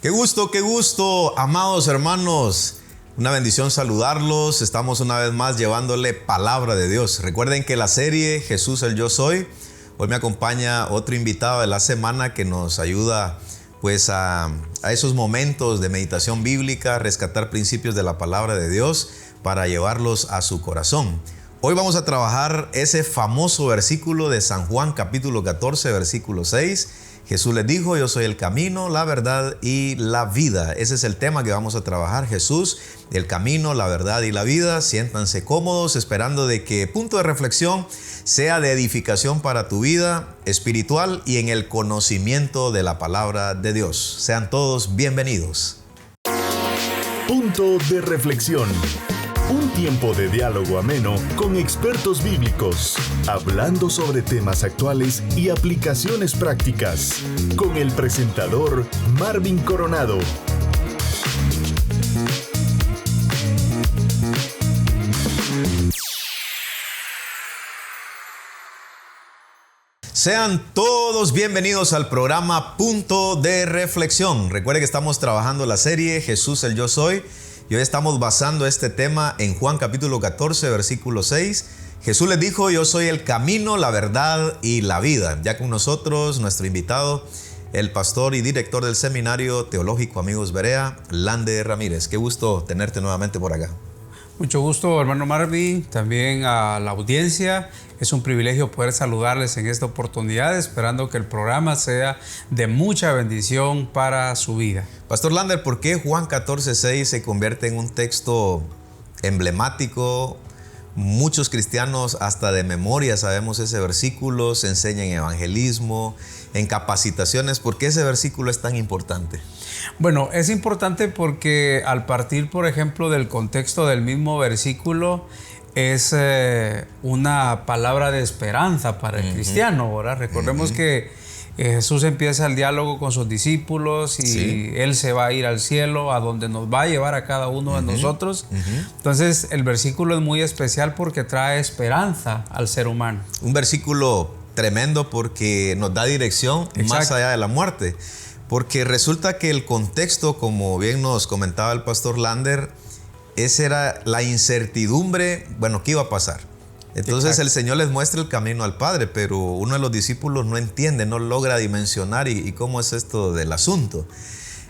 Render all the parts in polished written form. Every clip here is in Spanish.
qué gusto, amados hermanos. Una bendición saludarlos. Estamos una vez más llevándole palabra de Dios. Recuerden que la serie Jesús el Yo Soy, hoy me acompaña otro invitado de la semana que nos ayuda pues a esos momentos de meditación bíblica, rescatar principios de la palabra de Dios para llevarlos a su corazón. Hoy vamos a trabajar ese famoso versículo de San Juan capítulo 14, versículo 6. Jesús les dijo: yo soy el camino, la verdad y la vida. Ese es el tema que vamos a trabajar. Jesús, el camino, la verdad y la vida. Siéntanse cómodos, esperando de que punto de reflexión sea de edificación para tu vida espiritual y en el conocimiento de la palabra de Dios. Sean todos bienvenidos. Punto de reflexión. Un tiempo de diálogo ameno con expertos bíblicos, hablando sobre temas actuales y aplicaciones prácticas, con el presentador Marvin Coronado. Sean todos bienvenidos al programa Punto de Reflexión. Recuerde que estamos trabajando la serie Jesús el Yo Soy. Y hoy estamos basando este tema en Juan capítulo 14, versículo 6. Jesús les dijo: yo soy el camino, la verdad y la vida. Ya con nosotros nuestro invitado, el pastor y director del Seminario Teológico Amigos Berea, Lander Ramírez. Qué gusto tenerte nuevamente por acá. Mucho gusto, hermano Marvin, también a la audiencia. Es un privilegio poder saludarles en esta oportunidad, esperando que el programa sea de mucha bendición para su vida. Pastor Lander, ¿por qué Juan 14:6 se convierte en un texto emblemático? Muchos cristianos hasta de memoria sabemos ese versículo, se enseña en evangelismo, en capacitaciones. ¿Por qué ese versículo es tan importante? Bueno, es importante porque al partir, por ejemplo, del contexto del mismo versículo, es una palabra de esperanza para el cristiano, ¿verdad? Recordemos que Jesús empieza el diálogo con sus discípulos y Él se va a ir al cielo, a donde nos va a llevar a cada uno de nosotros. Entonces, el versículo es muy especial porque trae esperanza al ser humano. Un versículo tremendo porque nos da dirección más allá de la muerte. Porque resulta que el contexto, como bien nos comentaba el pastor Lander, esa era la incertidumbre, bueno, ¿qué iba a pasar? Entonces el Señor les muestra el camino al Padre, pero uno de los discípulos no entiende, no logra dimensionar y cómo es esto del asunto.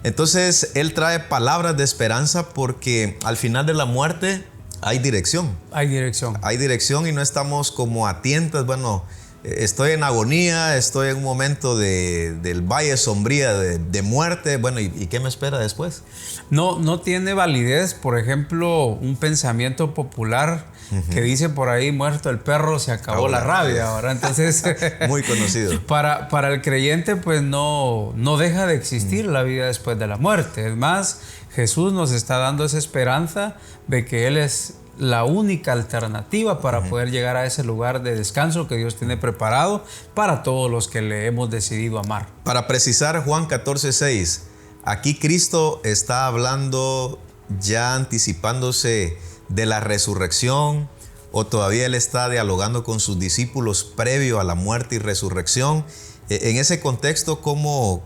Entonces Él trae palabras de esperanza porque al final de la muerte hay dirección. Hay dirección. Hay dirección y no estamos como a tientas, bueno, estoy en agonía, estoy en un momento del valle sombría de muerte. Bueno, ¿y qué me espera después? No tiene validez, por ejemplo, un pensamiento popular que dice por ahí: muerto el perro, se acabó la rabia. ¿Verdad? Entonces, muy conocido. Para el creyente, pues no deja de existir la vida después de la muerte. Es más, Jesús nos está dando esa esperanza de que Él es la única alternativa para poder llegar a ese lugar de descanso que Dios tiene preparado para todos los que le hemos decidido amar. Para precisar, Juan 14:6, aquí Cristo está hablando, ya anticipándose de la resurrección, o todavía Él está dialogando con sus discípulos previo a la muerte y resurrección. En ese contexto, ¿cómo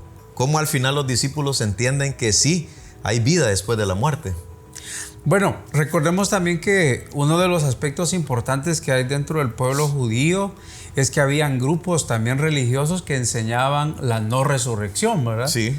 al final los discípulos entienden que sí hay vida después de la muerte? Bueno, recordemos también que uno de los aspectos importantes que hay dentro del pueblo judío es que habían grupos también religiosos que enseñaban la no resurrección, ¿verdad? Sí.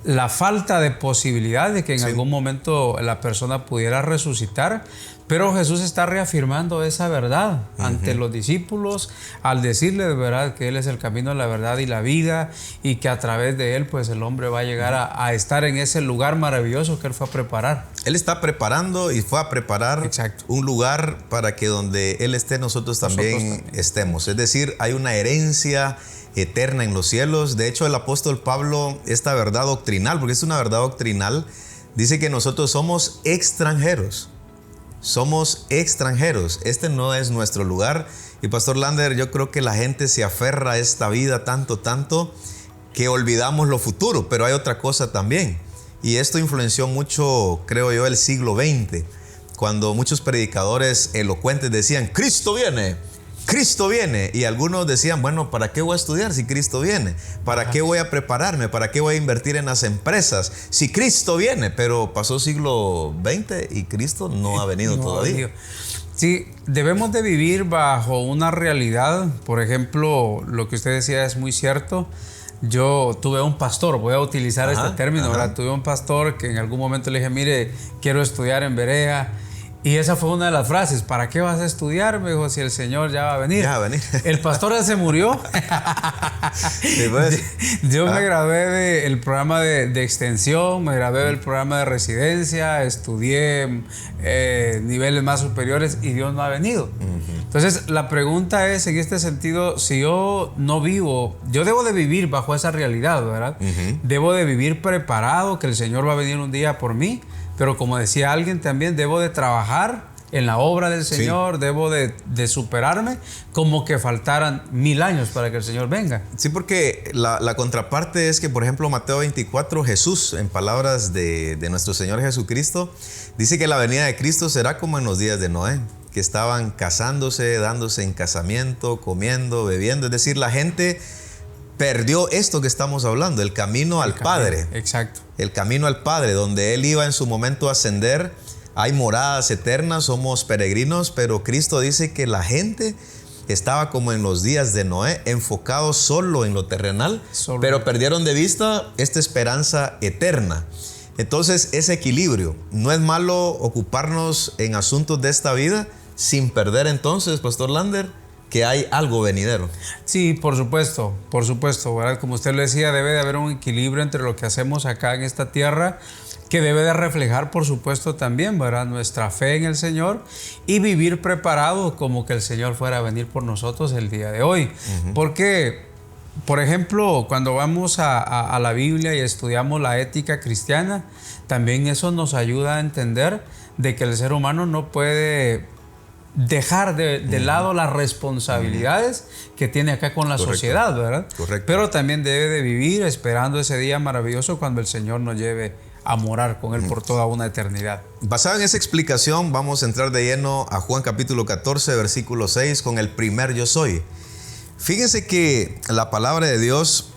La falta de posibilidad de que en algún momento la persona pudiera resucitar, pero Jesús está reafirmando esa verdad ante los discípulos al decirle de verdad que Él es el camino, la verdad y la vida, y que a través de Él pues el hombre va a llegar a estar en ese lugar maravilloso que Él fue a preparar. Él está preparando y fue a preparar un lugar para que donde Él esté nosotros también estemos. Es decir, hay una herencia eterna en los cielos. De hecho, el apóstol Pablo, esta verdad doctrinal, porque es una verdad doctrinal, dice que nosotros somos extranjeros. Somos extranjeros. Este no es nuestro lugar. Y pastor Lander, yo creo que la gente se aferra a esta vida tanto que olvidamos lo futuro. Pero hay otra cosa también. Y esto influenció mucho, creo yo, el siglo XX. Cuando muchos predicadores elocuentes decían: Cristo viene. Cristo viene. Y algunos decían, bueno, ¿para qué voy a estudiar si Cristo viene? ¿Para qué voy a prepararme? ¿Para qué voy a invertir en las empresas si Cristo viene? Pero pasó siglo XX y Cristo no ha venido todavía. Sí, debemos de vivir bajo una realidad. Por ejemplo, lo que usted decía es muy cierto. Yo tuve un pastor, voy a utilizar este término, ¿verdad? Tuve un pastor que en algún momento le dije, mire, quiero estudiar en Berea. Y esa fue una de las frases, ¿para qué vas a estudiar? Me dijo, si el Señor ya va a venir. Ya va a venir. El pastor ya se murió. Sí, pues. Yo me gradué del programa de extensión, me gradué del programa de residencia, estudié niveles más superiores y Dios no ha venido. Entonces, la pregunta es, en este sentido, si yo no vivo, yo debo de vivir bajo esa realidad, ¿verdad? Debo de vivir preparado, que el Señor va a venir un día por mí. Pero como decía alguien también, debo de trabajar en la obra del Señor, sí. Debo de superarme como que faltaran 1000 años para que el Señor venga. Sí, porque la contraparte es que, por ejemplo, Mateo 24, Jesús, en palabras de nuestro Señor Jesucristo, dice que la venida de Cristo será como en los días de Noé, que estaban casándose, dándose en casamiento, comiendo, bebiendo. Es decir, la gente perdió esto que estamos hablando, el camino al Padre. Exacto. El camino al Padre, donde Él iba en su momento a ascender. Hay moradas eternas, somos peregrinos, pero Cristo dice que la gente estaba como en los días de Noé, enfocados solo en lo terrenal, pero perdieron de vista esta esperanza eterna. Entonces, ese equilibrio. No es malo ocuparnos en asuntos de esta vida sin perder entonces, Pastor Lander, que hay algo venidero. Sí, por supuesto, ¿verdad? Como usted lo decía, debe de haber un equilibrio entre lo que hacemos acá en esta tierra, que debe de reflejar, por supuesto, también, ¿verdad?, nuestra fe en el Señor y vivir preparado como que el Señor fuera a venir por nosotros el día de hoy. Porque, por ejemplo, cuando vamos a la Biblia y estudiamos la ética cristiana, también eso nos ayuda a entender de que el ser humano no puede dejar de lado las responsabilidades que tiene acá con la sociedad, ¿verdad? Correcto. Pero también debe de vivir esperando ese día maravilloso cuando el Señor nos lleve a morar con Él por toda una eternidad. Basado en esa explicación, vamos a entrar de lleno a Juan capítulo 14, versículo 6, con el primer yo soy. Fíjense que la palabra de Dios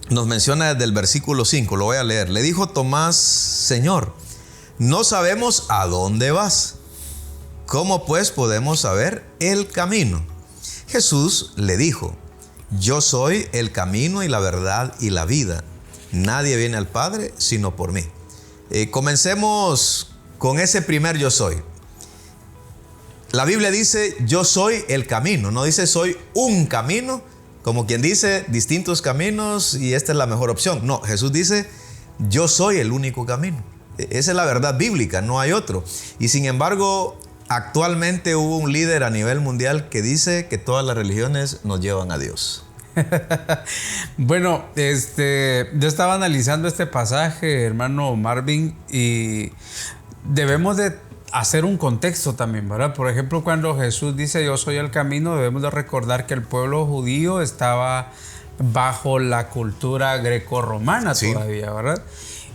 nos menciona desde el versículo 5, lo voy a leer. Le dijo Tomás, Señor, no sabemos a dónde vas. ¿Cómo pues podemos saber el camino? Jesús le dijo, yo soy el camino y la verdad y la vida. Nadie viene al Padre sino por mí. Comencemos con ese primer yo soy. La Biblia dice, yo soy el camino. No dice soy un camino, como quien dice distintos caminos y esta es la mejor opción. No, Jesús dice, yo soy el único camino. Esa es la verdad bíblica, no hay otro. Y sin embargo, actualmente hubo un líder a nivel mundial que dice que todas las religiones nos llevan a Dios. Bueno, yo estaba analizando este pasaje, hermano Marvin, y debemos de hacer un contexto también, ¿verdad? Por ejemplo, cuando Jesús dice yo soy el camino, debemos de recordar que el pueblo judío estaba bajo la cultura grecorromana todavía, ¿verdad?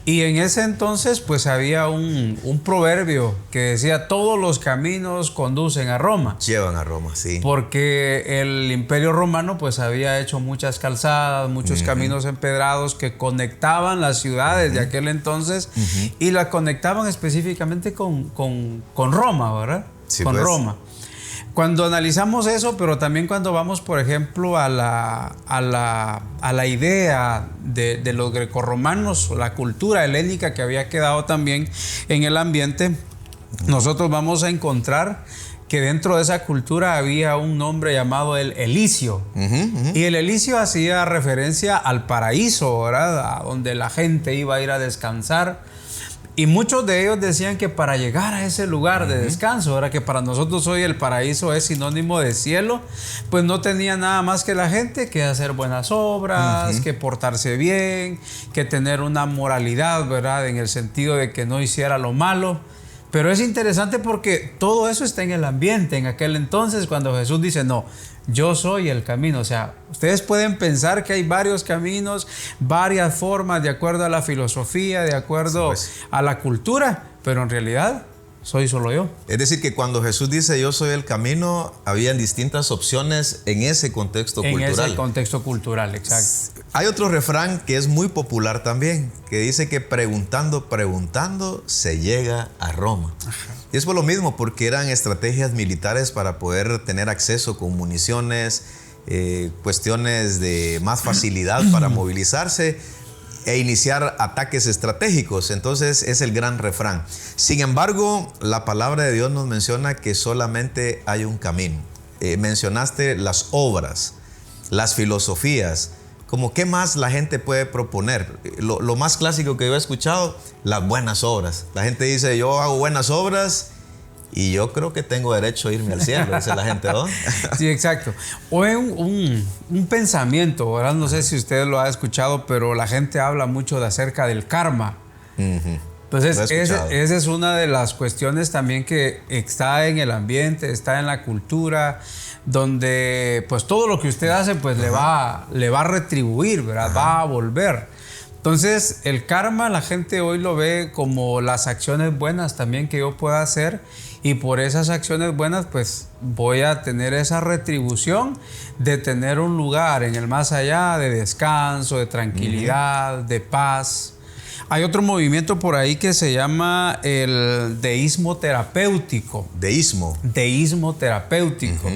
Y en ese entonces pues había un proverbio que decía todos los caminos conducen a Roma. Llevan a Roma, sí. Porque el Imperio Romano pues había hecho muchas calzadas, muchos caminos empedrados que conectaban las ciudades de aquel entonces y las conectaban específicamente con Roma, ¿verdad? Sí, con pues. Roma. Cuando analizamos eso, pero también cuando vamos, por ejemplo, a la idea de los grecorromanos, la cultura helénica que había quedado también en el ambiente, nosotros vamos a encontrar que dentro de esa cultura había un nombre llamado el Elicio. Y el Elicio hacía referencia al paraíso, ¿verdad? A donde la gente iba a ir a descansar. Y muchos de ellos decían que para llegar a ese lugar de descanso, ahora que para nosotros hoy el paraíso es sinónimo de cielo, pues no tenía nada más que la gente que hacer buenas obras, que portarse bien, que tener una moralidad, ¿verdad? En el sentido de que no hiciera lo malo. Pero es interesante porque todo eso está en el ambiente en aquel entonces cuando Jesús dice no, yo soy el camino. O sea, ustedes pueden pensar que hay varios caminos, varias formas de acuerdo a la filosofía, de acuerdo a la cultura, pero en realidad soy solo yo. Es decir, que cuando Jesús dice yo soy el camino, habían distintas opciones en ese contexto cultural. En ese contexto cultural, exacto. Hay otro refrán que es muy popular también, que dice que preguntando, preguntando, se llega a Roma. Ajá. Y es por lo mismo, porque eran estrategias militares para poder tener acceso con municiones, cuestiones de más facilidad para movilizarse e iniciar ataques estratégicos. Entonces es el gran refrán. Sin embargo, la palabra de Dios nos menciona que solamente hay un camino. Mencionaste las obras, las filosofías, como qué más la gente puede proponer. Lo más clásico que yo he escuchado, las buenas obras. La gente dice, yo hago buenas obras y yo creo que tengo derecho a irme al cielo, dice la gente, ¿no? Sí, exacto. O es un pensamiento, ¿verdad? No sé si usted lo ha escuchado, pero la gente habla mucho acerca del karma. Entonces, esa es una de las cuestiones también que está en el ambiente, está en la cultura, donde pues todo lo que usted hace pues le va a retribuir, ¿verdad? Va a volver. Entonces, el karma la gente hoy lo ve como las acciones buenas también que yo pueda hacer, y por esas acciones buenas pues voy a tener esa retribución de tener un lugar en el más allá de descanso, de tranquilidad, de paz. Hay otro movimiento por ahí que se llama el deísmo terapéutico. Deísmo terapéutico,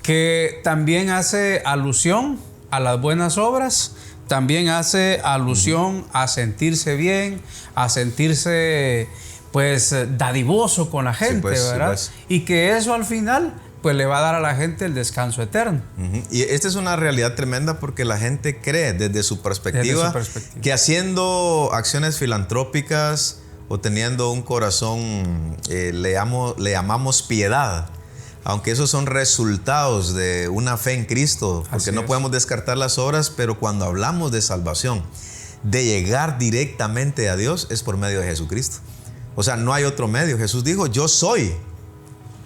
que también hace alusión a las buenas obras, también hace alusión a sentirse bien, a sentirse pues dadivoso con la gente, sí, pues, ¿verdad? Sí, pues. Y que eso al final pues le va a dar a la gente el descanso eterno. Y esta es una realidad tremenda, porque la gente cree desde su perspectiva que haciendo acciones filantrópicas o teniendo un corazón, le llamamos piedad, aunque esos son resultados de una fe en Cristo, porque no podemos descartar las obras, pero cuando hablamos de salvación, de llegar directamente a Dios, es por medio de Jesucristo. O sea, no hay otro medio. Jesús dijo, yo soy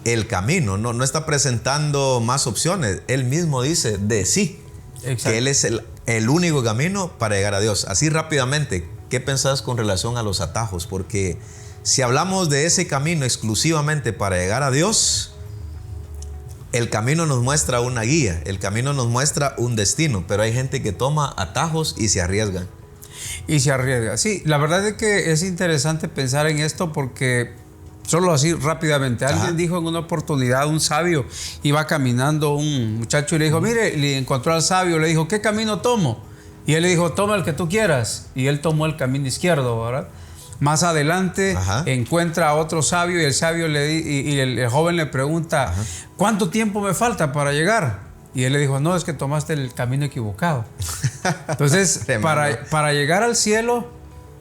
el camino. No está presentando más opciones. Él mismo dice de sí. Exacto. Que Él es el único camino para llegar a Dios. Así rápidamente, ¿qué pensás con relación a los atajos? Porque si hablamos de ese camino exclusivamente para llegar a Dios, el camino nos muestra una guía, el camino nos muestra un destino, pero hay gente que toma atajos y se arriesgan. Sí, la verdad es que es interesante pensar en esto, porque solo así rápidamente, alguien dijo en una oportunidad, un sabio iba caminando, un muchacho, y le dijo, mire, le encontró al sabio, le dijo, ¿qué camino tomo? Y él le dijo, toma el que tú quieras. Y él tomó el camino izquierdo, ¿verdad? Más adelante encuentra a otro sabio, y el sabio y el joven le pregunta, ¿cuánto tiempo me falta para llegar? Y él le dijo, no, es que tomaste el camino equivocado. Entonces, para llegar al cielo,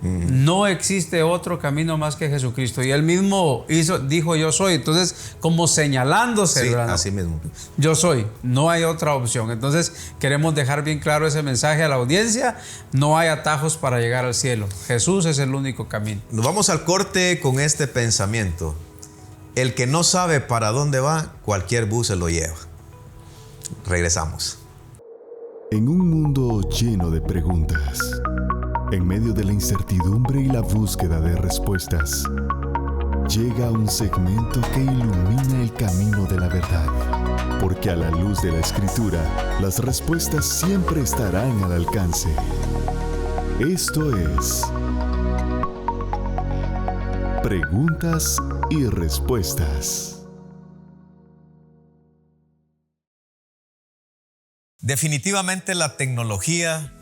no existe otro camino más que Jesucristo. Y él mismo dijo, yo soy. Entonces, como señalándose, sí, ¿verdad? Así mismo. Yo soy, no hay otra opción. Entonces, queremos dejar bien claro ese mensaje a la audiencia. No hay atajos para llegar al cielo. Jesús es el único camino. Nos vamos al corte con este pensamiento. El que no sabe para dónde va, cualquier bus se lo lleva. Regresamos. En un mundo lleno de preguntas, en medio de la incertidumbre y la búsqueda de respuestas, llega un segmento que ilumina el camino de la verdad. Porque a la luz de la Escritura, las respuestas siempre estarán al alcance. Esto es Preguntas y Respuestas. Definitivamente la tecnología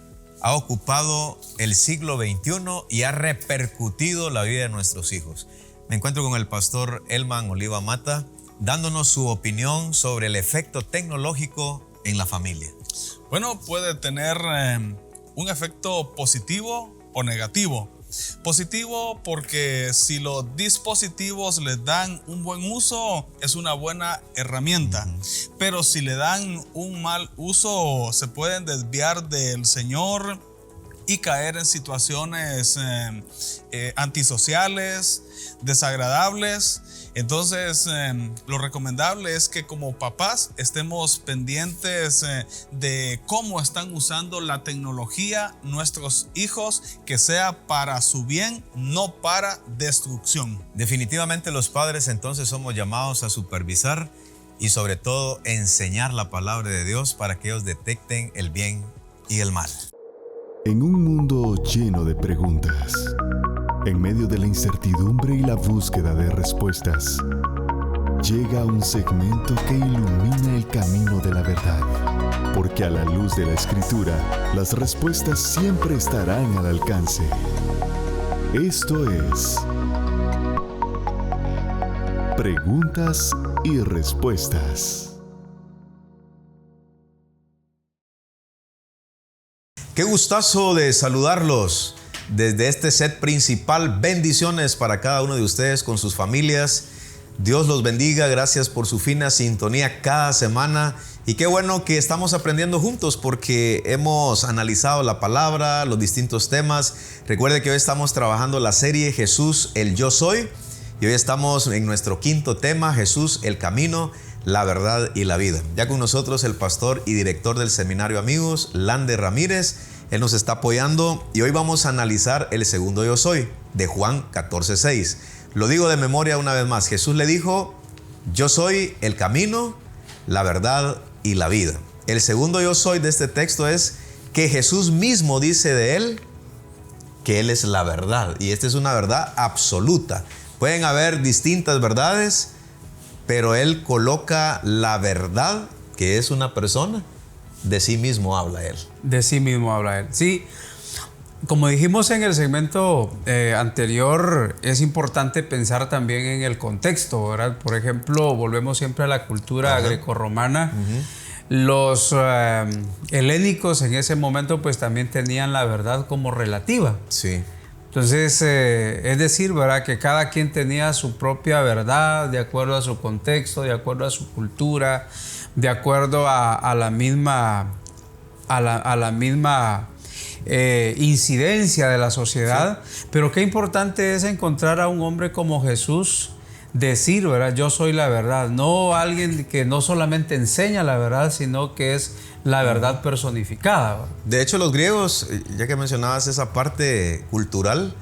ha ocupado el siglo XXI y ha repercutido la vida de nuestros hijos. Me encuentro con el pastor Elman Oliva Mata, dándonos su opinión sobre el efecto tecnológico en la familia. Bueno, puede tener un efecto positivo o negativo. Positivo porque si los dispositivos les dan un buen uso, es una buena herramienta. Pero si le dan un mal uso, se pueden desviar del Señor y caer en situaciones antisociales, desagradables. Entonces, lo recomendable es que como papás estemos pendientes de cómo están usando la tecnología nuestros hijos, que sea para su bien, no para destrucción. Definitivamente los padres entonces somos llamados a supervisar y sobre todo enseñar la palabra de Dios para que ellos detecten el bien y el mal. En un mundo lleno de preguntas, en medio de la incertidumbre y la búsqueda de respuestas, llega un segmento que ilumina el camino de la verdad. Porque a la luz de la Escritura, las respuestas siempre estarán al alcance. Esto es Preguntas y Respuestas. Qué gustazo de saludarlos desde este set principal. Bendiciones para cada uno de ustedes con sus familias. Dios los bendiga. Gracias por su fina sintonía cada semana. Y qué bueno que estamos aprendiendo juntos porque hemos analizado la palabra, los distintos temas. Recuerde que hoy estamos trabajando la serie Jesús, el Yo Soy. Y hoy estamos en nuestro quinto tema, Jesús, el camino, la verdad y la vida. Ya con nosotros el pastor y director del Seminario Amigos, Lander Ramírez. Él nos está apoyando y hoy vamos a analizar el segundo Yo Soy de Juan 14:6. Lo digo de memoria una vez más. Jesús le dijo: yo soy el camino, la verdad y la vida. El segundo Yo Soy de este texto es que Jesús mismo dice de él que él es la verdad. Y esta es una verdad absoluta. Pueden haber distintas verdades, pero él coloca la verdad, que es una persona. De sí mismo habla él. De sí mismo habla él. Sí, como dijimos en el segmento anterior, es importante pensar también en el contexto, ¿verdad? Por ejemplo, volvemos siempre a la cultura grecorromana. Los helénicos en ese momento pues también tenían la verdad como relativa. Sí. Entonces, es decir, ¿verdad? Que cada quien tenía su propia verdad de acuerdo a su contexto, de acuerdo a su cultura, de acuerdo a la misma incidencia de la sociedad. Sí. Pero qué importante es encontrar a un hombre como Jesús, decir, ¿verdad? Yo soy la verdad. No alguien que no solamente enseña la verdad, sino que es la verdad personificada, ¿verdad? De hecho, los griegos, ya que mencionabas esa parte cultural,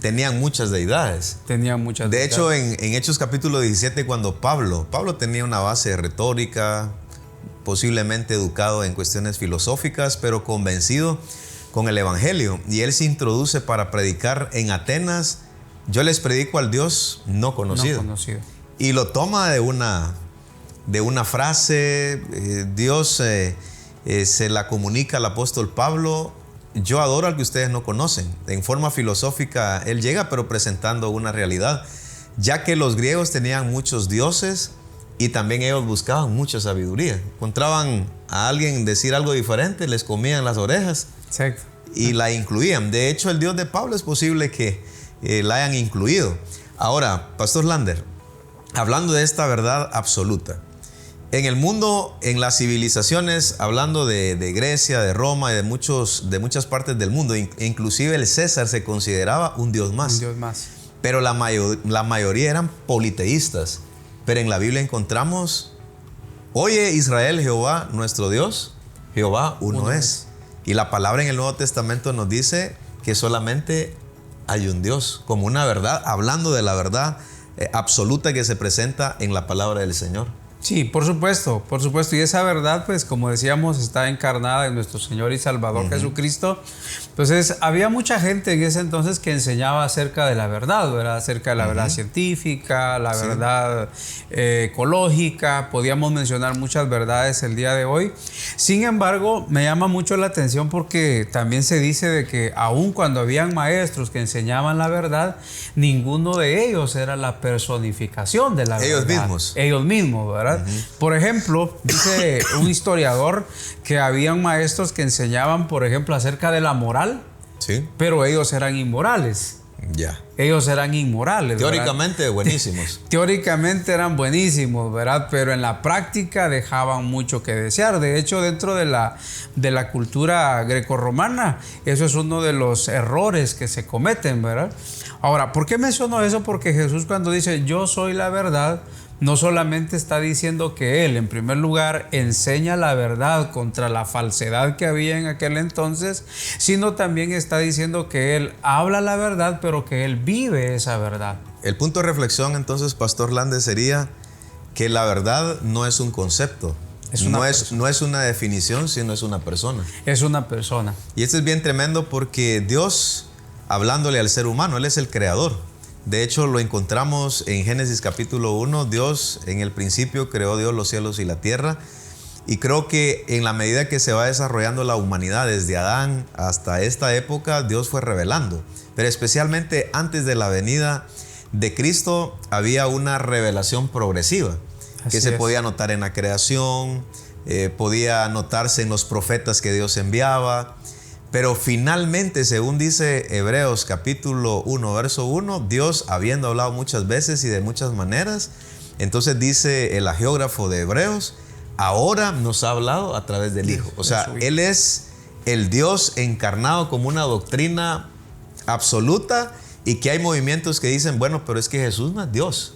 tenían muchas deidades. Tenían muchas de deidades. hecho, en Hechos capítulo 17, cuando Pablo tenía una base retórica, posiblemente educado en cuestiones filosóficas, pero convencido con el Evangelio. Y él se introduce para predicar en Atenas: yo les predico al Dios no conocido. No conocido. Y lo toma de una frase. Dios se la comunica al apóstol Pablo: yo adoro al que ustedes no conocen. En forma filosófica él llega, pero presentando una realidad, ya que los griegos tenían muchos dioses y también ellos buscaban mucha sabiduría. Encontraban a alguien decir algo diferente, les comían las orejas. Exacto. Y la incluían. De hecho, el Dios de Pablo es posible que la hayan incluido. Ahora, Pastor Lander, hablando de esta verdad absoluta, en el mundo, en las civilizaciones, hablando de Grecia, de Roma y de muchas partes del mundo, inclusive el César se consideraba un dios más. Un dios más. Pero la mayoría eran politeístas. Pero en la Biblia encontramos: oye Israel, Jehová nuestro Dios, Jehová uno es. Y la palabra en el Nuevo Testamento nos dice que solamente hay un Dios, como una verdad, hablando de la verdad absoluta que se presenta en la palabra del Señor. Sí, por supuesto. Y esa verdad, pues como decíamos, está encarnada en nuestro Señor y Salvador Jesucristo. Entonces, había mucha gente en ese entonces que enseñaba acerca de la verdad, ¿verdad? Acerca de la verdad científica, la verdad ecológica. Podíamos mencionar muchas verdades el día de hoy. Sin embargo, me llama mucho la atención porque también se dice de que aun cuando habían maestros que enseñaban la verdad, ninguno de ellos era la personificación de la verdad. Ellos mismos, ¿verdad? Por ejemplo, dice un historiador que habían maestros que enseñaban, por ejemplo, acerca de la moral, pero ellos eran inmorales. Ya. Ellos eran inmorales. Teóricamente ¿verdad? buenísimos. Teóricamente eran buenísimos, ¿verdad? Pero en la práctica dejaban mucho que desear. De hecho, dentro de la cultura grecorromana, eso es uno de los errores que se cometen, ¿verdad? Ahora, ¿por qué menciono eso? Porque Jesús, cuando dice yo soy la verdad, no solamente está diciendo que Él, en primer lugar, enseña la verdad contra la falsedad que había en aquel entonces, sino también está diciendo que Él habla la verdad, pero que Él vive esa verdad. El punto de reflexión, entonces, Pastor Lander, sería que la verdad no es un concepto. No es una definición, sino es una persona. Es una persona. Y esto es bien tremendo porque Dios, hablándole al ser humano, Él es el creador. De hecho, lo encontramos en Génesis capítulo 1. Dios, en el principio, creó Dios los cielos y la tierra. Y creo que en la medida que se va desarrollando la humanidad, desde Adán hasta esta época, Dios fue revelando. Pero especialmente antes de la venida de Cristo, había una revelación progresiva que se podía notar en la creación, podía notarse en los profetas que Dios enviaba. Pero finalmente, según dice Hebreos capítulo 1, verso 1, Dios, habiendo hablado muchas veces y de muchas maneras, entonces dice el agiógrafo de Hebreos, ahora nos ha hablado a través del Hijo. O sea, Él es el Dios encarnado como una doctrina absoluta, y que hay movimientos que dicen, bueno, pero es que Jesús no es Dios.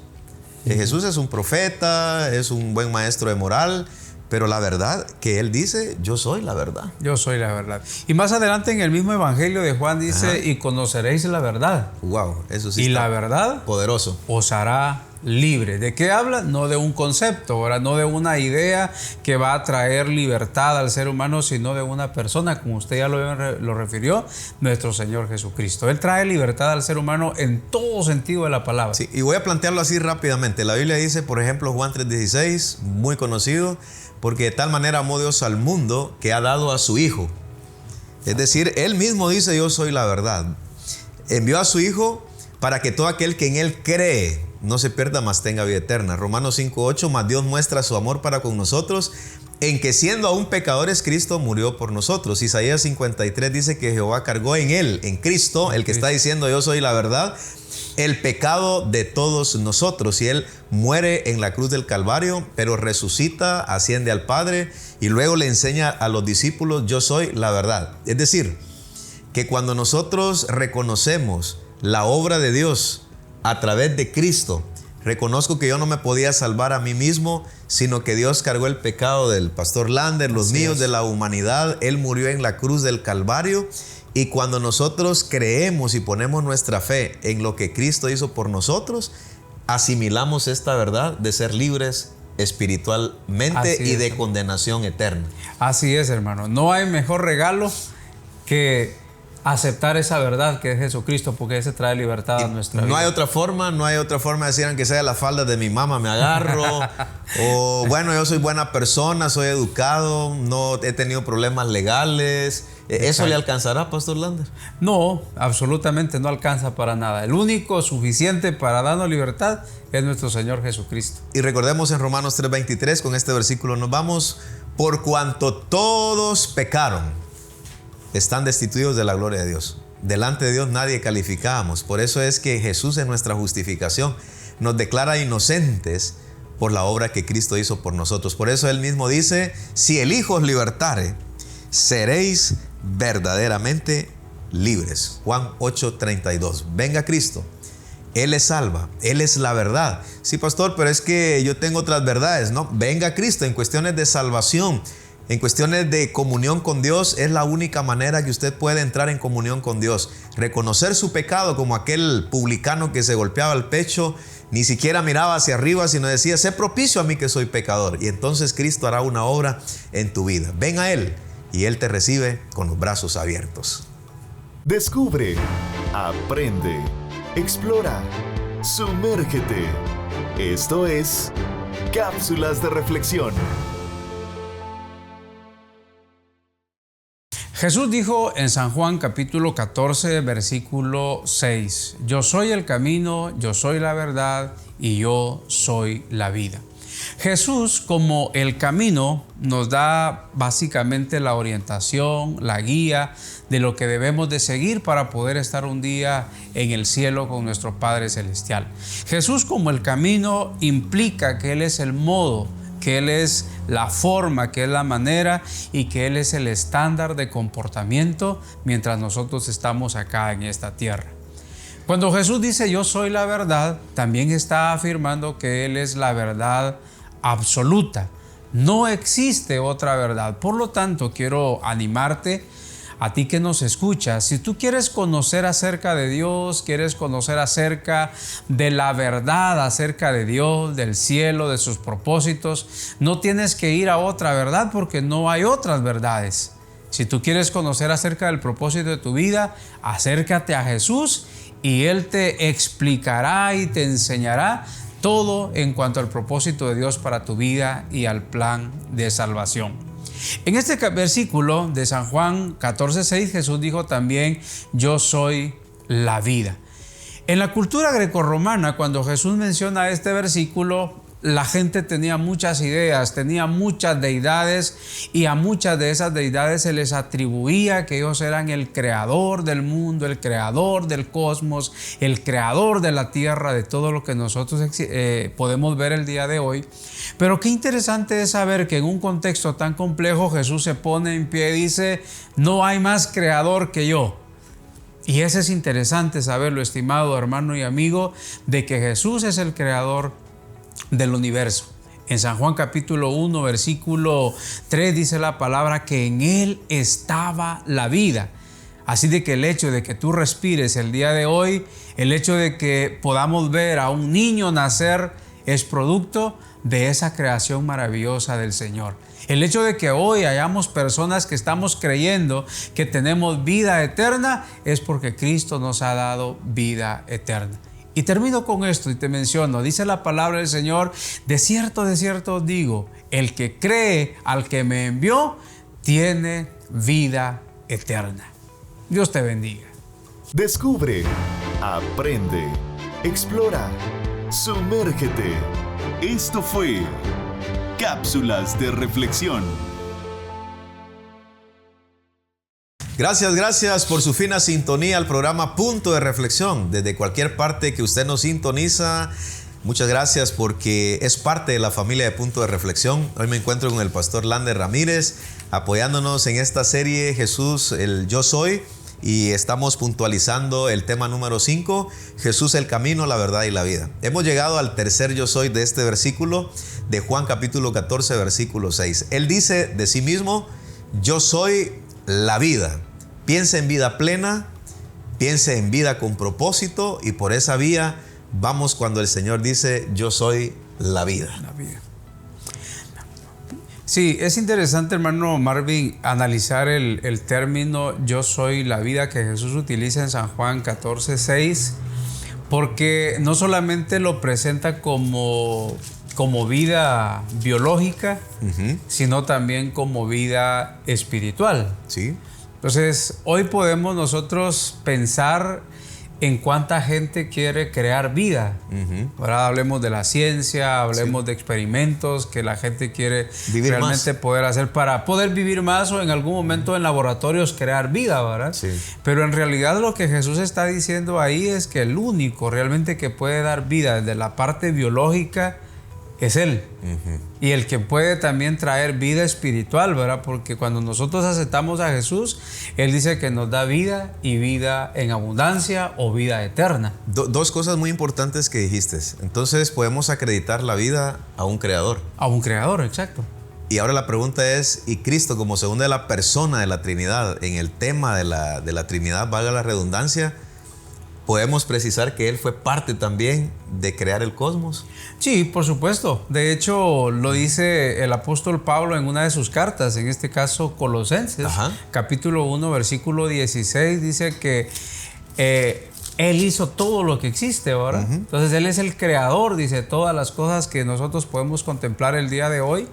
Jesús es un profeta, es un buen maestro de moral, pero la verdad que Él dice, yo soy la verdad. Yo soy la verdad. Y más adelante en el mismo Evangelio de Juan dice, y conoceréis la verdad. Wow, eso sí. Y está la verdad poderoso. Os hará libre. ¿De qué habla? No de un concepto, ahora no de una idea que va a traer libertad al ser humano, sino de una persona, como usted ya lo refirió, nuestro Señor Jesucristo. Él trae libertad al ser humano en todo sentido de la palabra. Sí, y voy a plantearlo así rápidamente. La Biblia dice, por ejemplo, Juan 3:16, muy conocido, porque de tal manera amó Dios al mundo que ha dado a su Hijo. Es decir, Él mismo dice, yo soy la verdad. Envió a su Hijo para que todo aquel que en Él cree no se pierda, mas tenga vida eterna. Romanos 5:8, mas Dios muestra su amor para con nosotros, en que siendo aún pecadores, Cristo murió por nosotros. Isaías 53 dice que Jehová cargó en Él, en Cristo, el que está diciendo yo soy la verdad, el pecado de todos nosotros. Y Él muere en la cruz del Calvario, pero resucita, asciende al Padre y luego le enseña a los discípulos, yo soy la verdad. Es decir, que cuando nosotros reconocemos la obra de Dios a través de Cristo, reconozco que yo no me podía salvar a mí mismo, sino que Dios cargó el pecado del Pastor Lander, los míos, de la humanidad. Él murió en la cruz del Calvario. Y cuando nosotros creemos y ponemos nuestra fe en lo que Cristo hizo por nosotros, asimilamos esta verdad de ser libres espiritualmente y de condenación eterna. Así es, hermano. No hay mejor regalo que aceptar esa verdad que es Jesucristo, porque ese trae libertad a nuestra vida. No hay otra forma de decir, aunque sea la falda de mi mamá me agarro, o bueno, yo soy buena persona, soy educado, no he tenido problemas legales. ¿Eso le alcanzará, Pastor Lander? No, absolutamente no alcanza para nada. El único suficiente para darnos libertad es nuestro Señor Jesucristo. Y recordemos en Romanos 3:23, con este versículo nos vamos, por cuanto todos pecaron, están destituidos de la gloria de Dios. Delante de Dios nadie calificábamos. Por eso es que Jesús, en nuestra justificación, nos declara inocentes por la obra que Cristo hizo por nosotros. Por eso Él mismo dice, si el Hijo os libertare, seréis verdaderamente libres. Juan 8:32. Venga Cristo, Él les salva, Él es la verdad. Sí, pastor, pero es que yo tengo otras verdades. No, venga Cristo. En cuestiones de salvación, en cuestiones de comunión con Dios, es la única manera que usted puede entrar en comunión con Dios. Reconocer su pecado, como aquel publicano que se golpeaba el pecho, ni siquiera miraba hacia arriba, sino decía, sé propicio a mí que soy pecador. Y entonces Cristo hará una obra en tu vida. Ven a Él y Él te recibe con los brazos abiertos. Descubre, aprende, explora, sumérgete. Esto es Cápsulas de Reflexión. Jesús dijo en San Juan capítulo 14, versículo 6, yo soy el camino, yo soy la verdad y yo soy la vida. Jesús, como el camino, nos da básicamente la orientación, la guía de lo que debemos de seguir para poder estar un día en el cielo con nuestro Padre Celestial. Jesús, como el camino, implica que Él es el modo, que Él es la forma, que es la manera y que Él es el estándar de comportamiento mientras nosotros estamos acá en esta tierra. Cuando Jesús dice yo soy la verdad, también está afirmando que Él es la verdad absoluta. No existe otra verdad. Por lo tanto, quiero animarte a ti que nos escuchas. Si tú quieres conocer acerca de Dios, quieres conocer acerca de la verdad, acerca de Dios, del cielo, de sus propósitos, no tienes que ir a otra verdad porque no hay otras verdades. Si tú quieres conocer acerca del propósito de tu vida, acércate a Jesús y Él te explicará y te enseñará todo en cuanto al propósito de Dios para tu vida y al plan de salvación. En este versículo de San Juan 14:6, Jesús dijo también, yo soy la vida. En la cultura grecorromana, cuando Jesús menciona este versículo, la gente tenía muchas ideas, tenía muchas deidades y a muchas de esas deidades se les atribuía que ellos eran el creador del mundo, el creador del cosmos, el creador de la tierra, de todo lo que nosotros podemos ver el día de hoy. Pero qué interesante es saber que en un contexto tan complejo Jesús se pone en pie y dice, no hay más creador que yo. Y eso es interesante saberlo, estimado hermano y amigo, de que Jesús es el creador del universo. En San Juan capítulo 1 versículo 3 dice la palabra que en Él estaba la vida. Así de que el hecho de que tú respires el día de hoy, el hecho de que podamos ver a un niño nacer es producto de esa creación maravillosa del Señor. El hecho de que hoy hayamos personas que estamos creyendo que tenemos vida eterna es porque Cristo nos ha dado vida eterna. Y termino con esto y te menciono, dice la palabra del Señor, de cierto os digo, el que cree al que me envió, tiene vida eterna. Dios te bendiga. Descubre, aprende, explora, sumérgete. Esto fue Cápsulas de Reflexión. Gracias por su fina sintonía al programa Punto de Reflexión. Desde cualquier parte que usted nos sintoniza, muchas gracias porque es parte de la familia de Punto de Reflexión. Hoy me encuentro con el pastor Lander Ramírez, apoyándonos en esta serie Jesús, el Yo Soy, y estamos puntualizando el tema número 5, Jesús el camino, la verdad y la vida. Hemos llegado al tercer Yo Soy de este versículo de Juan capítulo 14, versículo 6. Él dice de sí mismo, yo soy la vida. Piense en vida plena, piense en vida con propósito y por esa vía vamos cuando el Señor dice, yo soy la vida. La vida. Sí, es interesante, hermano Marvin, analizar el término yo soy la vida que Jesús utiliza en San Juan 14:6, porque no solamente lo presenta como vida biológica, sino también como vida espiritual. Sí. Entonces, hoy podemos nosotros pensar en cuánta gente quiere crear vida. Ahora hablemos de la ciencia, hablemos de experimentos que la gente quiere vivir realmente más, poder hacer para poder vivir más o en algún momento en laboratorios crear vida, ¿verdad? Sí. Pero en realidad lo que Jesús está diciendo ahí es que el único realmente que puede dar vida desde la parte biológica es Él. Y el que puede también traer vida espiritual, ¿verdad? Porque cuando nosotros aceptamos a Jesús, Él dice que nos da vida y vida en abundancia o vida eterna. Dos cosas muy importantes que dijiste. Entonces podemos acreditar la vida a un creador. A un creador, exacto. Y ahora la pregunta es, ¿y Cristo como segunda de la persona de la Trinidad, en el tema de la Trinidad, valga la redundancia, podemos precisar que Él fue parte también de crear el cosmos? Sí, por supuesto. De hecho, lo dice el apóstol Pablo en una de sus cartas, en este caso Colosenses, capítulo 1, versículo 16, dice que Él hizo todo lo que existe, ¿verdad? Entonces, Él es el creador, dice, todas las cosas que nosotros podemos contemplar el día de hoy.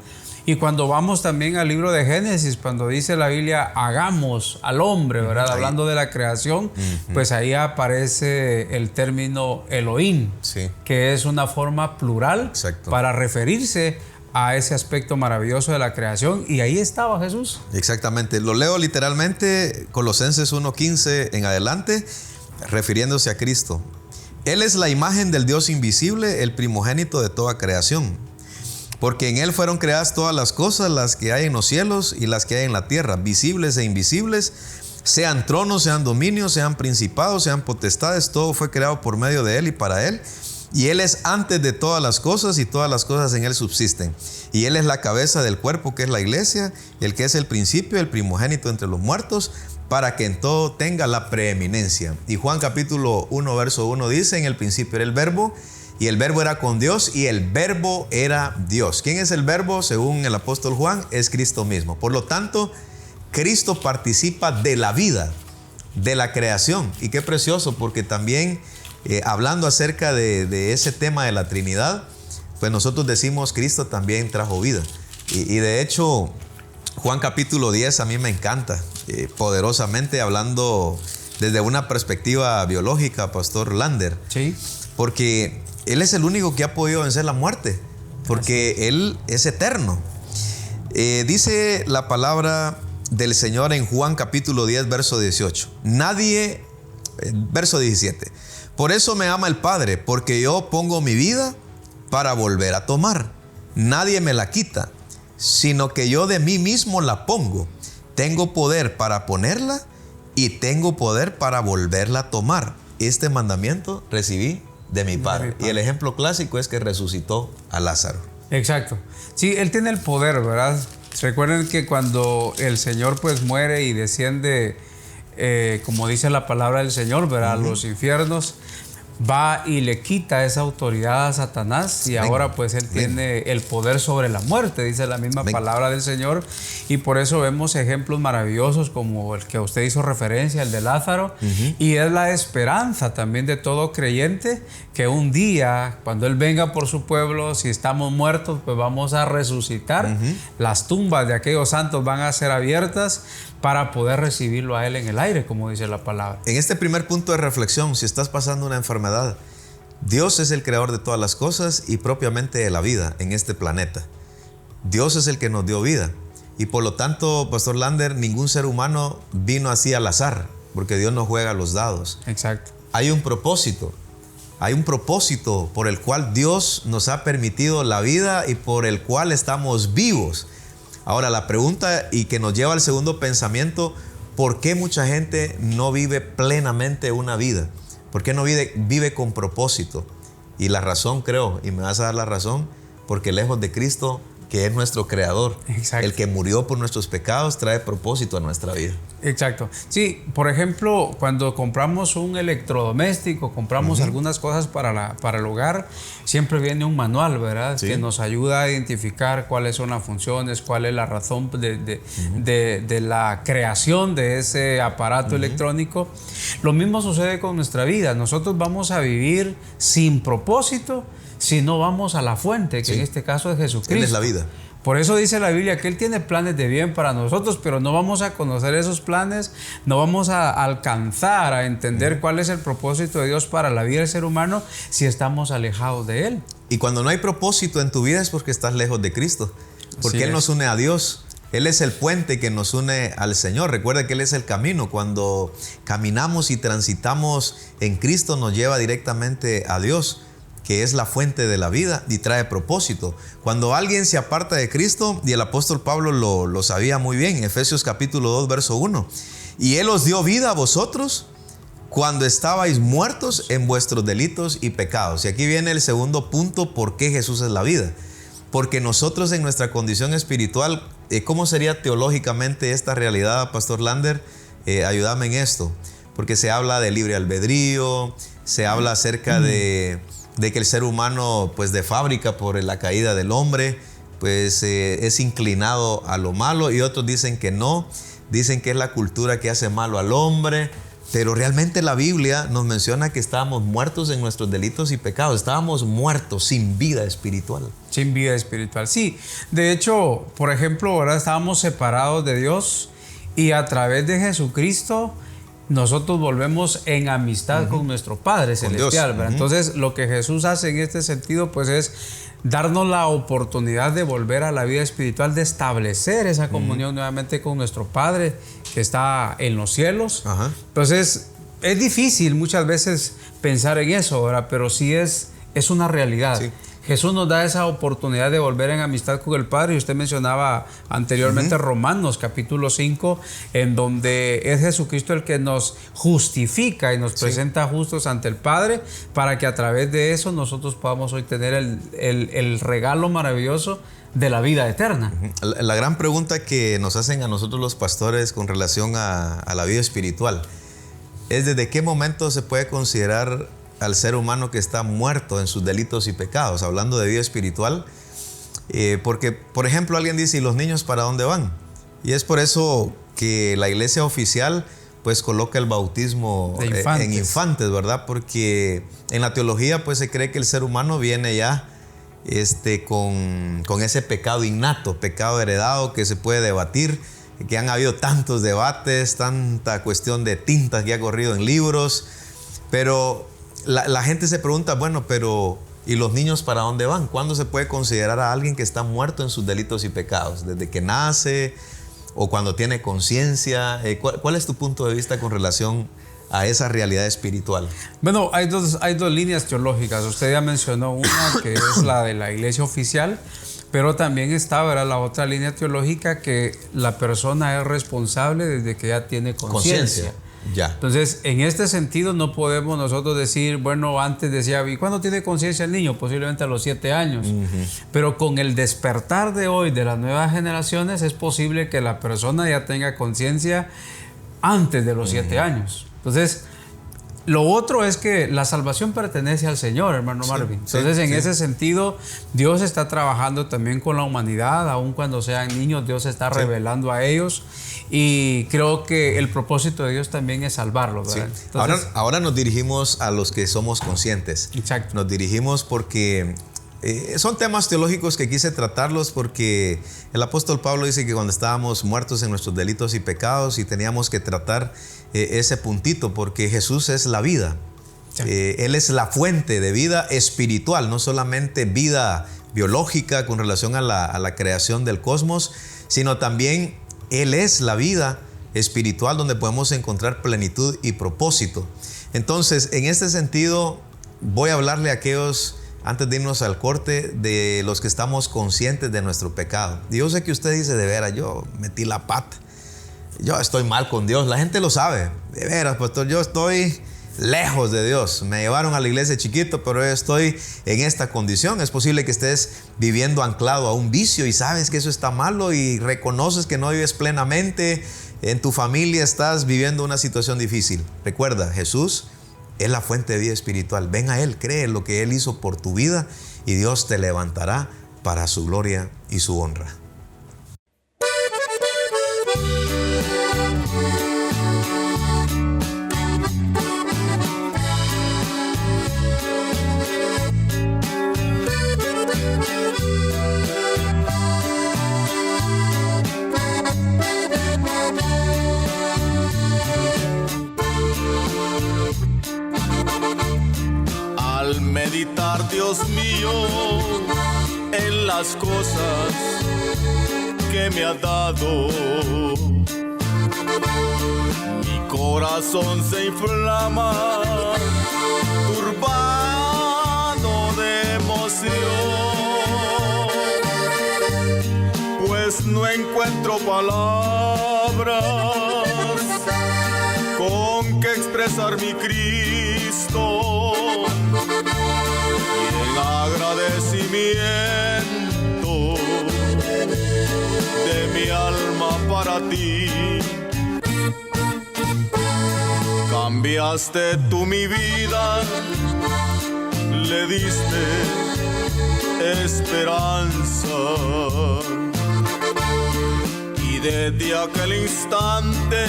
Y cuando vamos también al libro de Génesis, cuando dice la Biblia, hagamos al hombre, ¿verdad? Hablando de la creación, pues ahí aparece el término Elohim, Sí. que es una forma plural Exacto. para referirse a ese aspecto maravilloso de la creación. Y ahí estaba Jesús. Exactamente. Lo leo literalmente, Colosenses 1:15 en adelante, refiriéndose a Cristo. Él es la imagen del Dios invisible, el primogénito de toda creación. Porque en Él fueron creadas todas las cosas, las que hay en los cielos y las que hay en la tierra, visibles e invisibles, sean tronos, sean dominios, sean principados, sean potestades, todo fue creado por medio de Él y para Él. Y Él es antes de todas las cosas y todas las cosas en Él subsisten. Y Él es la cabeza del cuerpo que es la iglesia, el que es el principio, el primogénito entre los muertos, para que en todo tenga la preeminencia. Y Juan capítulo 1 verso 1 dice, en el principio era el verbo, y el verbo era con Dios, y el verbo era Dios. ¿Quién es el verbo? Según el apóstol Juan, es Cristo mismo. Por lo tanto, Cristo participa de la vida, de la creación. Y qué precioso, porque también hablando acerca de ese tema de la Trinidad, pues nosotros decimos Cristo también trajo vida. Y de hecho, Juan capítulo 10 a mí me encanta, poderosamente hablando desde una perspectiva biológica, Pastor Lander. Sí. Porque Él es el único que ha podido vencer la muerte, porque Él es eterno. Dice la palabra del Señor en Juan capítulo 10, verso 18. Verso 17. Por eso me ama el Padre, porque yo pongo mi vida para volver a tomar. Nadie me la quita, sino que yo de mí mismo la pongo. Tengo poder para ponerla y tengo poder para volverla a tomar. Este mandamiento recibí de mi Padre. Y el ejemplo clásico es que resucitó a Lázaro. Exacto. Sí, Él tiene el poder, ¿verdad? Recuerden que cuando el Señor pues muere y desciende, como dice la palabra del Señor, ¿verdad? A los infiernos, va y le quita esa autoridad a Satanás y ahora pues Él tiene el poder sobre la muerte, dice la misma palabra del Señor. Y por eso vemos ejemplos maravillosos como el que usted hizo referencia, el de Lázaro. Y es la esperanza también de todo creyente que un día, cuando Él venga por su pueblo, si estamos muertos, pues vamos a resucitar. Las tumbas de aquellos santos van a ser abiertas para poder recibirlo a Él en el aire, como dice la palabra. En este primer punto de reflexión, si estás pasando una enfermedad, Dios es el creador de todas las cosas y propiamente de la vida en este planeta. Dios es el que nos dio vida. Y por lo tanto, Pastor Lander, ningún ser humano vino así al azar, porque Dios no juega los dados. Exacto. Hay un propósito por el cual Dios nos ha permitido la vida y por el cual estamos vivos. Ahora, la pregunta y que nos lleva al segundo pensamiento, ¿por qué mucha gente no vive plenamente una vida? ¿Por qué no vive con propósito? Y la razón, creo, y me vas a dar la razón, porque lejos de Cristo, que es nuestro creador, Exacto. el que murió por nuestros pecados, trae propósito a nuestra vida. Exacto. Sí, por ejemplo, cuando compramos un electrodoméstico, compramos algunas cosas para el hogar, siempre viene un manual, ¿verdad? Sí. Que nos ayuda a identificar cuáles son las funciones, cuál es la razón de la creación de ese aparato electrónico. Lo mismo sucede con nuestra vida. Nosotros vamos a vivir sin propósito si no vamos a la fuente, que en este caso es Jesucristo. Él es la vida. Por eso dice la Biblia que Él tiene planes de bien para nosotros, pero no vamos a conocer esos planes, no vamos a alcanzar a entender cuál es el propósito de Dios para la vida del ser humano si estamos alejados de Él. Y cuando no hay propósito en tu vida es porque estás lejos de Cristo, porque Así Él es. nos une a Dios. Él es el puente que nos une al Señor. Recuerda que Él es el camino. Cuando caminamos y transitamos en Cristo nos lleva directamente a Dios, que es la fuente de la vida y trae propósito. Cuando alguien se aparta de Cristo, y el apóstol Pablo lo sabía muy bien, Efesios capítulo 2, verso 1, y Él os dio vida a vosotros cuando estabais muertos en vuestros delitos y pecados. Y aquí viene el segundo punto, ¿por qué Jesús es la vida? Porque nosotros en nuestra condición espiritual, ¿cómo sería teológicamente esta realidad, Pastor Lander? Ayúdame en esto, porque se habla de libre albedrío, se habla acerca de que el ser humano, pues de fábrica por la caída del hombre, pues es inclinado a lo malo, y otros dicen que no, dicen que es la cultura que hace malo al hombre, Pero realmente la Biblia nos menciona que estábamos muertos en nuestros delitos y pecados. Estábamos muertos, sin vida espiritual. Sin vida espiritual, sí. De hecho, por ejemplo, ahora estábamos separados de Dios y a través de Jesucristo nosotros volvemos en amistad con nuestro Padre Celestial, ¿verdad? Entonces, lo que Jesús hace en este sentido, pues es darnos la oportunidad de volver a la vida espiritual, de establecer esa comunión nuevamente con nuestro Padre que está en los cielos. Entonces, es difícil muchas veces pensar en eso, ¿verdad? Pero sí es una realidad. Sí. Jesús nos da esa oportunidad de volver en amistad con el Padre. Y usted mencionaba anteriormente Romanos capítulo 5, en donde es Jesucristo el que nos justifica y nos presenta justos ante el Padre, para que a través de eso nosotros podamos hoy tener el regalo maravilloso de la vida eterna. La gran pregunta que nos hacen a nosotros los pastores con relación a la vida espiritual es: ¿desde qué momento se puede considerar al ser humano que está muerto en sus delitos y pecados? Hablando de vida espiritual, porque, por ejemplo, alguien dice: ¿y los niños para dónde van? Y es por eso que la iglesia oficial pues coloca el bautismo en infantes, ¿verdad? Porque en la teología pues se cree que el ser humano viene ya con ese pecado innato, pecado heredado, que se puede debatir, que han habido tantos debates, tanta cuestión de tintas que ha corrido en libros, pero la gente se pregunta: bueno, pero ¿y los niños para dónde van? ¿Cuándo se puede considerar a alguien que está muerto en sus delitos y pecados? ¿Desde que nace o cuando tiene conciencia? ¿Cuál es tu punto de vista con relación a esa realidad espiritual? Bueno, hay dos líneas teológicas. Usted ya mencionó una, que es la de la iglesia oficial, pero también está, ¿verdad?, la otra línea teológica, que la persona es responsable desde que ya tiene conciencia. Ya. Entonces, en este sentido no podemos nosotros decir, bueno, antes decía, ¿y cuándo tiene conciencia el niño? Posiblemente a los 7 años. Pero con el despertar de hoy de las nuevas generaciones es posible que la persona ya tenga conciencia antes de los 7 años. Entonces, lo otro es que la salvación pertenece al Señor, hermano Marvin. Entonces, en ese sentido, Dios está trabajando también con la humanidad. Aun cuando sean niños, Dios se está revelando a ellos. Y creo que el propósito de Dios también es salvarlos, ¿verdad? Entonces, ahora nos dirigimos a los que somos conscientes. Exacto. Nos dirigimos porque son temas teológicos que quise tratarlos, porque el apóstol Pablo dice que cuando estábamos muertos en nuestros delitos y pecados, y teníamos que tratar ese puntito, porque Jesús es la vida. Él es la fuente de vida espiritual, no solamente vida biológica con relación a la creación del cosmos, sino también Él es la vida espiritual donde podemos encontrar plenitud y propósito. Entonces, en este sentido, voy a hablarle a aquellos, antes de irnos al corte, de los que estamos conscientes de nuestro pecado. Y yo sé que usted dice: de veras, yo metí la pata, yo estoy mal con Dios. La gente lo sabe. De veras, pastor, yo estoy lejos de Dios. Me llevaron a la iglesia chiquito, pero yo estoy en esta condición. Es posible que estés viviendo anclado a un vicio y sabes que eso está malo y reconoces que no vives plenamente. En tu familia estás viviendo una situación difícil. Recuerda, Jesús es la fuente de vida espiritual. Ven a Él, cree en lo que Él hizo por tu vida y Dios te levantará para su gloria y su honra. Al meditar, Dios mío, en las cosas que me ha dado, mi corazón se inflama, turbado de emoción, pues no encuentro palabras con que expresar mi Cristo y el agradecimiento de mi alma para ti. Cambiaste tú mi vida, le diste esperanza, y desde aquel instante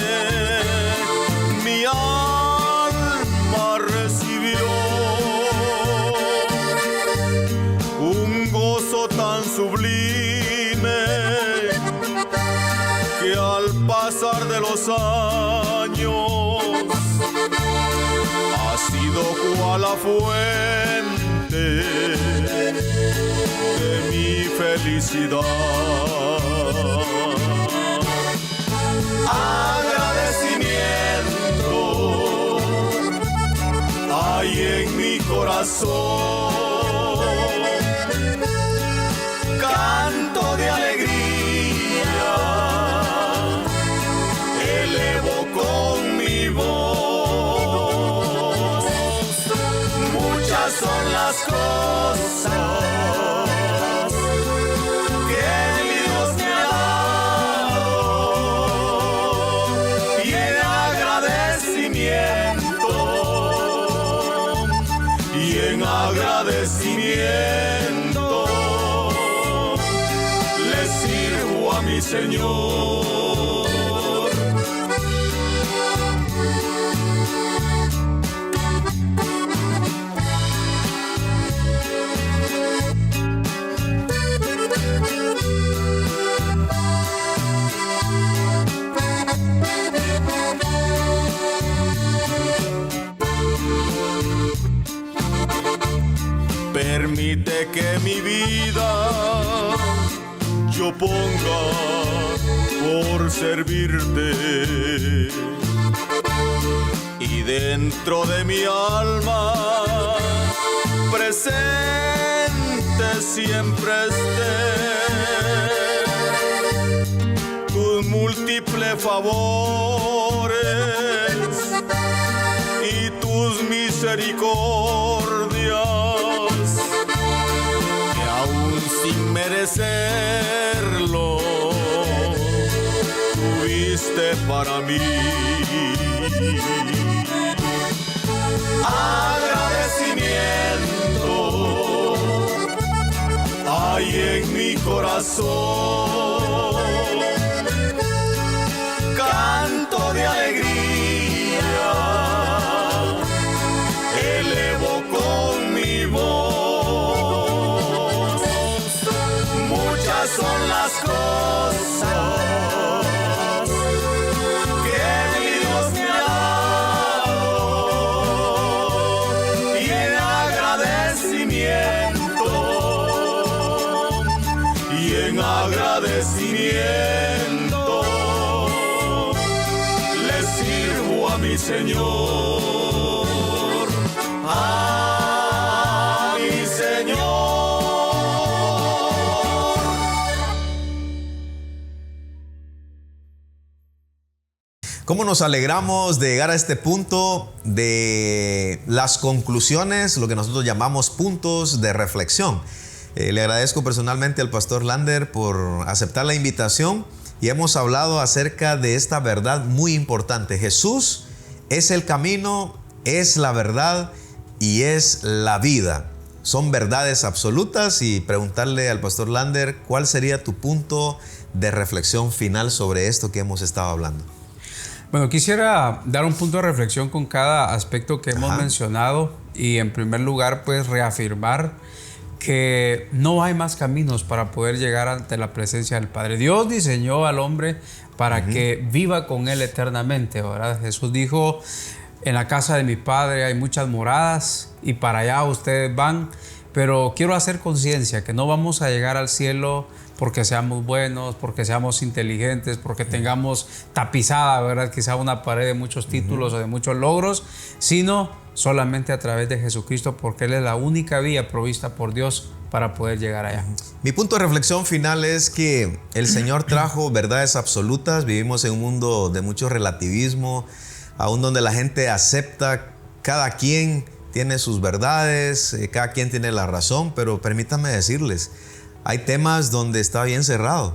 mi alma recibió un gozo tan sublime que al pasar de los años ha sido cual la fuente de mi felicidad. Agradecimiento hay en mi corazón, canto de alegría elevo con mi voz. Muchas son las cosas que mi Dios me ha dado, y en agradecimiento le sirvo a mi Señor. Permite que mi vida yo ponga por servirte, y dentro de mi alma presente siempre esté tus múltiples favores y tus misericordias, sin merecerlo, tuviste para mí. Agradecimiento hay en mi corazón, canto de alegría elevo con mi voz. Son las cosas que mi Dios me ha dado, y en agradecimiento le sirvo a mi Señor, a mi Señor. ¿Cómo nos alegramos de llegar a este punto de las conclusiones, lo que nosotros llamamos puntos de reflexión? Le agradezco personalmente al pastor Lander por aceptar la invitación, y hemos hablado acerca de esta verdad muy importante. Jesús es el camino, es la verdad y es la vida. Son verdades absolutas, y preguntarle al pastor Lander cuál sería tu punto de reflexión final sobre esto que hemos estado hablando. Bueno, quisiera dar un punto de reflexión con cada aspecto que hemos mencionado, y en primer lugar, pues reafirmar que no hay más caminos para poder llegar ante la presencia del Padre. Dios diseñó al hombre para que viva con Él eternamente, ¿verdad? Jesús dijo: en la casa de mi Padre hay muchas moradas y para allá ustedes van, pero quiero hacer conciencia que no vamos a llegar al cielo porque seamos buenos, porque seamos inteligentes, porque tengamos tapizada, ¿verdad?, quizá una pared de muchos títulos o de muchos logros, sino solamente a través de Jesucristo, porque Él es la única vía provista por Dios para poder llegar allá. Mi punto de reflexión final es que el Señor trajo verdades absolutas. Vivimos en un mundo de mucho relativismo, aún donde la gente acepta, cada quien tiene sus verdades, cada quien tiene la razón, pero permítanme decirles, hay temas donde está bien cerrado.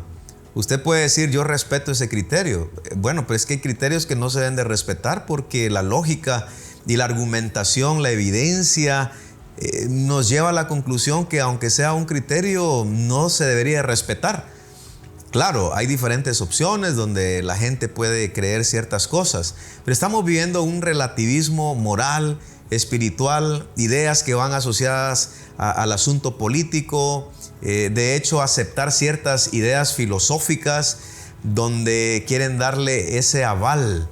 Usted puede decir: yo respeto ese criterio. Bueno, pero es que hay criterios que no se deben de respetar, porque la lógica y la argumentación, la evidencia, nos lleva a la conclusión que aunque sea un criterio, no se debería respetar. Claro, hay diferentes opciones donde la gente puede creer ciertas cosas, pero estamos viviendo un relativismo moral, espiritual, ideas que van asociadas al asunto político, de hecho aceptar ciertas ideas filosóficas donde quieren darle ese aval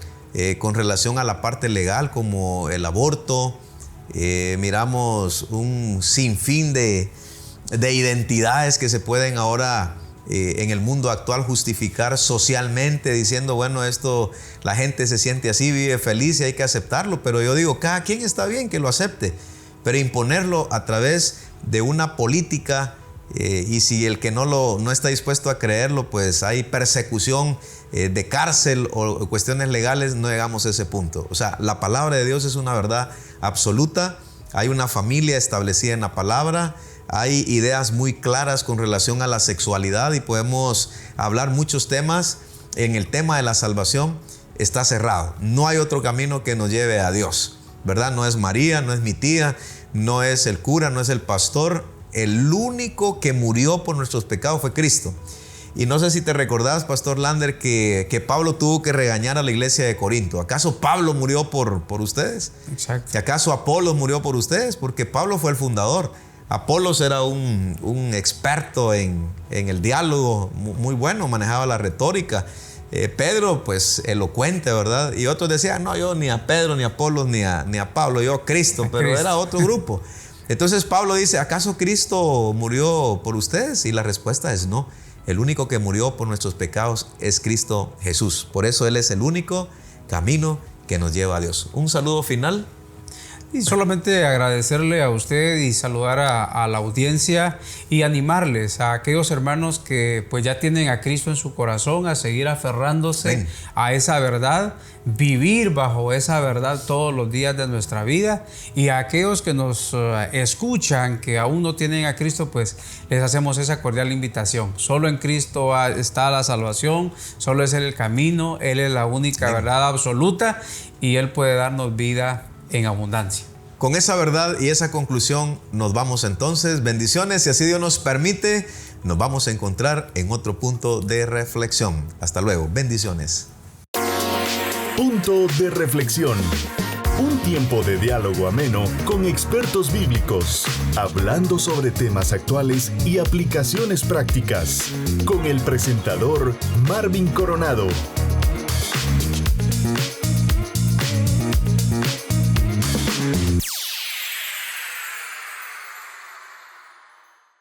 con relación a la parte legal como el aborto. Miramos un sinfín de identidades que se pueden ahora en el mundo actual justificar socialmente diciendo, bueno, esto, la gente se siente así, vive feliz y hay que aceptarlo, pero yo digo, cada quien está bien que lo acepte, pero imponerlo a través de una política y si el que no está dispuesto a creerlo, pues hay persecución de cárcel o cuestiones legales, no llegamos a ese punto. O sea, la palabra de Dios es una verdad absoluta, hay una familia establecida en la palabra, hay ideas muy claras con relación a la sexualidad y podemos hablar muchos temas. En el tema de la salvación está cerrado. No hay otro camino que nos lleve a Dios, ¿verdad? No es María, no es mi tía, no es el cura, no es el pastor. El único que murió por nuestros pecados fue Cristo. Y no sé si te recordás, Pastor Lander, que Pablo tuvo que regañar a la iglesia de Corinto. ¿Acaso Pablo murió por ustedes? Exacto. ¿Acaso Apolos murió por ustedes? Porque Pablo fue el fundador. Apolos era un experto en el diálogo, muy bueno, manejaba la retórica. Pedro, pues elocuente, ¿verdad? Y otros decían, no, yo ni a Pedro, ni a Apolos, ni a Pablo, yo a Cristo, pero era otro grupo. Entonces Pablo dice, ¿acaso Cristo murió por ustedes? Y la respuesta es no. El único que murió por nuestros pecados es Cristo Jesús. Por eso Él es el único camino que nos lleva a Dios. Un saludo final. Y solamente agradecerle a usted y saludar a la audiencia y animarles a aquellos hermanos que pues ya tienen a Cristo en su corazón a seguir aferrándose a esa verdad, vivir bajo esa verdad todos los días de nuestra vida, y a aquellos que nos escuchan que aún no tienen a Cristo, pues les hacemos esa cordial invitación. Solo en Cristo está la salvación, solo es Él el camino, Él es la única verdad absoluta y Él puede darnos vida en abundancia. Con esa verdad y esa conclusión nos vamos entonces. Bendiciones, y así Dios nos permite, nos vamos a encontrar en otro punto de reflexión. Hasta luego, bendiciones. Punto de reflexión. Un tiempo de diálogo ameno con expertos bíblicos, hablando sobre temas actuales y aplicaciones prácticas, con el presentador Marvin Coronado.